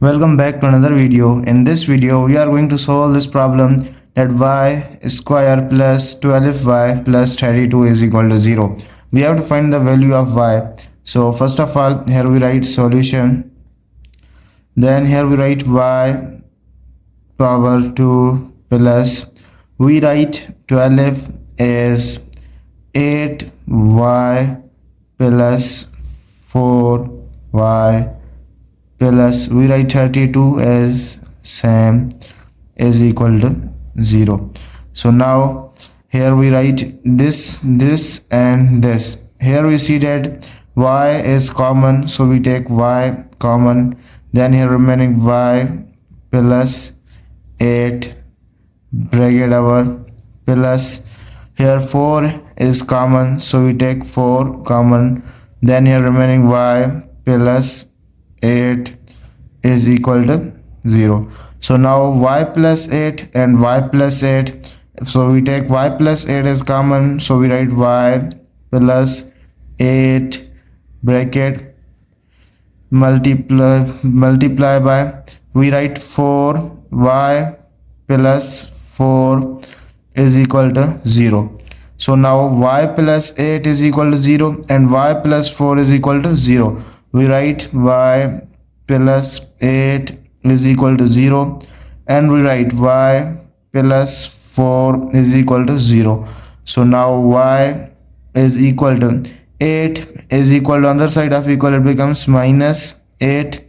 Welcome back to another video. In this video we are going to solve this problem that y square plus 12y plus 32 is equal to 0. We have to find the value of y. So first of all, here we write solution. Then here we write y power 2 plus we write 12 is 8y plus 4y plus we write 32 as same is equal to 0. So now here we write this and this. Here we see that y is common, so we take y common. Then here remaining y plus 8 bracket over plus here 4 is common, so we take 4 common. Then here remaining y plus 8 is equal to 0. So now y plus 8 and y plus 8, so we take y plus 8 is common, so we write y plus 8 bracket multiply by we write 4 y plus 4 is equal to 0. So now y plus 8 is equal to 0 and y plus 4 is equal to 0. We write y plus 8 is equal to 0 and we write y plus 4 is equal to 0. So now y is equal to 8 is equal to other side of equal, it becomes minus 8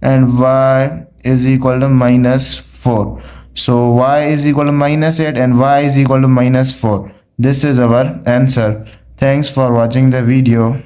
and y is equal to minus 4. So y is equal to minus 8 and y is equal to minus 4. This is our answer. Thanks for watching the video.